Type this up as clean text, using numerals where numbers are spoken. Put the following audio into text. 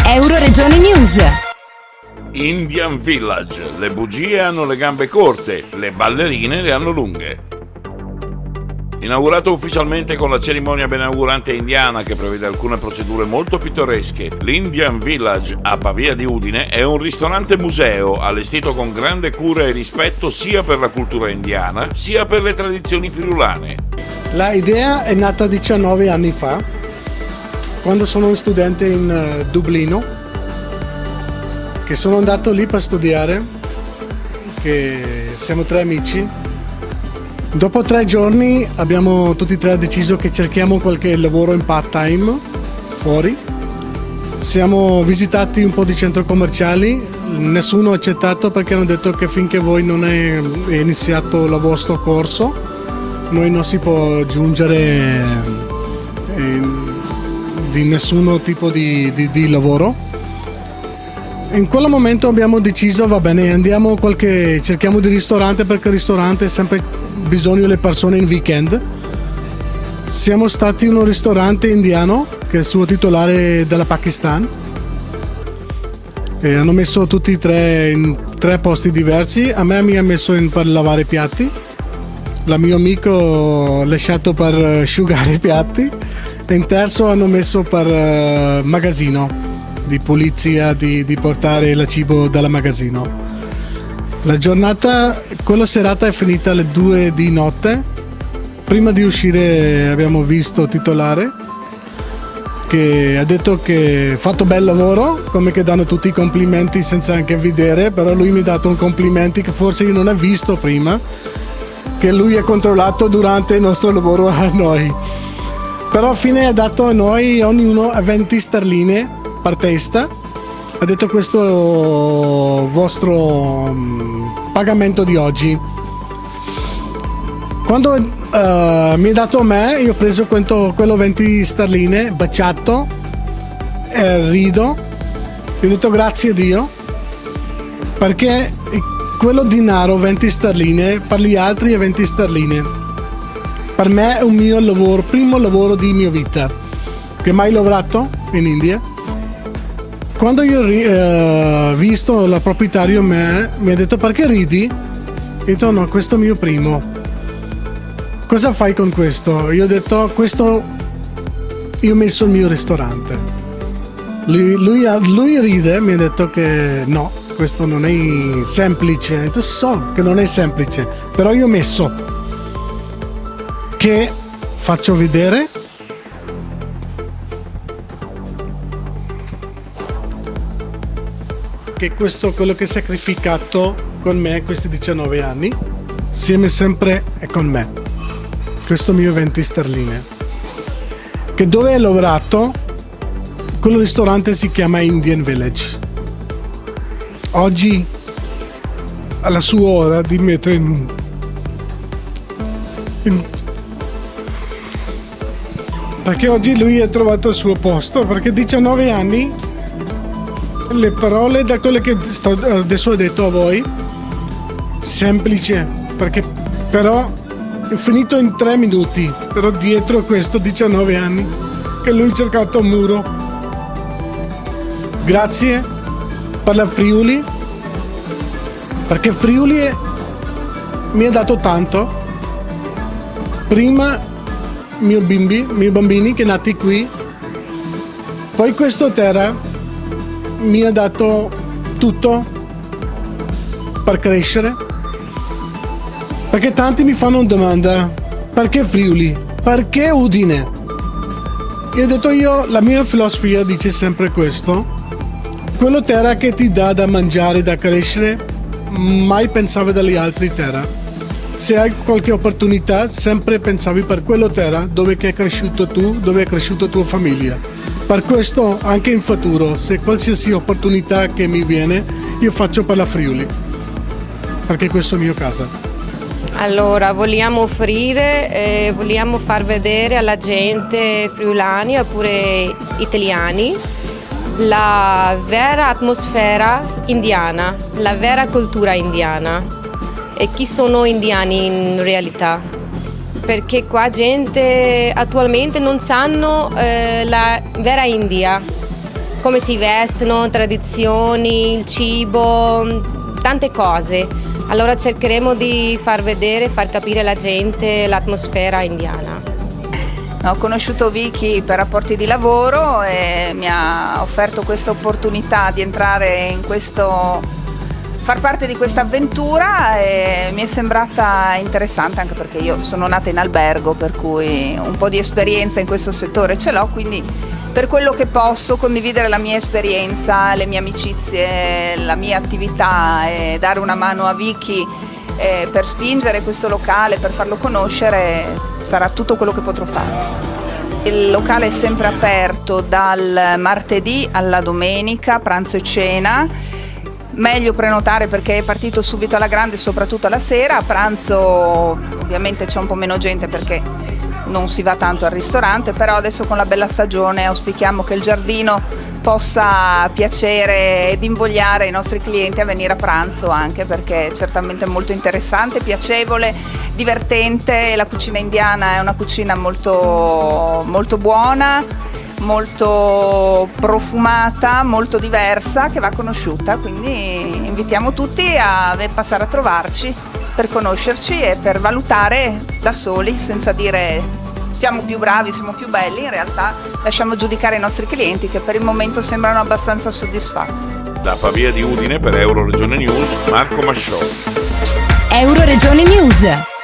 Euroregioni News. Indian Village. Le bugie hanno le gambe corte, le ballerine le hanno lunghe. Inaugurato ufficialmente con la cerimonia benaugurante indiana che prevede alcune procedure molto pittoresche, l'Indian Village a Pavia di Udine è un ristorante museo allestito con grande cura e rispetto sia per la cultura indiana sia per le tradizioni friulane. La idea è nata 19 anni fa, quando sono un studente in Dublino, che sono andato lì per studiare, che siamo 3 amici. Dopo 3 giorni abbiamo tutti e 3 deciso che cerchiamo qualche lavoro in part-time fuori. Siamo visitati un po' di centri commerciali, nessuno ha accettato perché hanno detto che finché voi non è iniziato il vostro corso, noi non si può aggiungere di nessun tipo di lavoro. In quel momento abbiamo deciso, va bene, cerchiamo di ristorante perché il ristorante è sempre bisogno le persone in weekend. Siamo stati in un ristorante indiano che è il suo titolare della Pakistan e hanno messo tutti e 3 in 3 posti diversi. A me mi ha messo per lavare i piatti, la mio amico l'ha lasciato per asciugare i piatti e in terzo hanno messo per magazzino di pulizia, di portare il cibo dal magazzino. La giornata, quella serata è finita alle 2 di notte. Prima di uscire abbiamo visto il titolare che ha detto che ha fatto bel lavoro, come che danno tutti i complimenti senza anche vedere, però lui mi ha dato un complimento che forse io non ho visto prima, che lui ha controllato durante il nostro lavoro a noi. Però alla fine ha dato a noi ognuno 20 sterline per testa. Ha detto questo vostro pagamento di oggi. Quando mi ha dato a me, io ho preso quello 20 sterline, baciato, e rido. E ho detto grazie a Dio, perché quello denaro 20 sterline, per gli altri è 20 sterline. Per me è un mio lavoro, primo lavoro di mia vita, che mai lavorato in India. Quando io ho visto il proprietario mi ha detto perché ridi? Ho detto no, questo è il mio primo. Cosa fai con questo? Io ho detto questo, io ho messo il mio ristorante. Lui ride, mi ha detto che no, questo non è semplice. Ho detto so che non è semplice, però io ho messo che faccio vedere che questo quello che ha sacrificato con me questi 19 anni, insieme sempre è con me. Questo mio 20 sterline. Che dove ho lavorato, quello ristorante si chiama Indian Village. Oggi, alla sua ora di mettere perché oggi lui ha trovato il suo posto, perché 19 anni le parole da quelle che adesso ho detto a voi semplice, perché però è finito in 3 minuti, però dietro questo 19 anni che lui ha cercato un muro. Grazie per la Friuli, perché Friuli mi ha dato tanto. Prima miei bambini che nati qui, poi questa terra mi ha dato tutto per crescere, perché tanti mi fanno una domanda: perché Friuli? Perché Udine? Io ho detto la mia filosofia dice sempre questo: quello terra che ti dà da mangiare, da crescere, mai pensavi dalle altre terre. Se hai qualche opportunità, sempre pensavi per quello terra dove è cresciuto tu, dove è cresciuta tua famiglia. Per questo anche in futuro, se qualsiasi opportunità che mi viene, io faccio per la Friuli, perché questo è il mio casa. Allora, vogliamo offrire, vogliamo far vedere alla gente friulani oppure italiani la vera atmosfera indiana, la vera cultura indiana e chi sono indiani in realtà. Perché qua gente attualmente non sanno la vera India. come si vestono, tradizioni, il cibo, tante cose. Allora cercheremo di far vedere, far capire alla gente l'atmosfera indiana. Ho conosciuto Vicky per rapporti di lavoro e mi ha offerto questa opportunità di entrare in far parte di questa avventura e mi è sembrata interessante, anche perché io sono nata in albergo, per cui un po' di esperienza in questo settore ce l'ho, quindi per quello che posso condividere la mia esperienza, le mie amicizie, la mia attività e dare una mano a Vicky per spingere questo locale, per farlo conoscere, sarà tutto quello che potrò fare. Il locale è sempre aperto dal martedì alla domenica, pranzo e cena. Meglio prenotare perché è partito subito alla grande, soprattutto alla sera. A pranzo ovviamente c'è un po' meno gente perché non si va tanto al ristorante, però adesso con la bella stagione auspichiamo che il giardino possa piacere ed invogliare i nostri clienti a venire a pranzo, anche perché è certamente molto interessante, piacevole, divertente. La cucina indiana è una cucina molto, molto buona, molto profumata, molto diversa, che va conosciuta, quindi invitiamo tutti a passare a trovarci per conoscerci e per valutare da soli, senza dire siamo più bravi, siamo più belli. In realtà lasciamo giudicare i nostri clienti, che per il momento sembrano abbastanza soddisfatti. Da Pavia di Udine per Euroregione News, Marco Masciò. Euroregione News.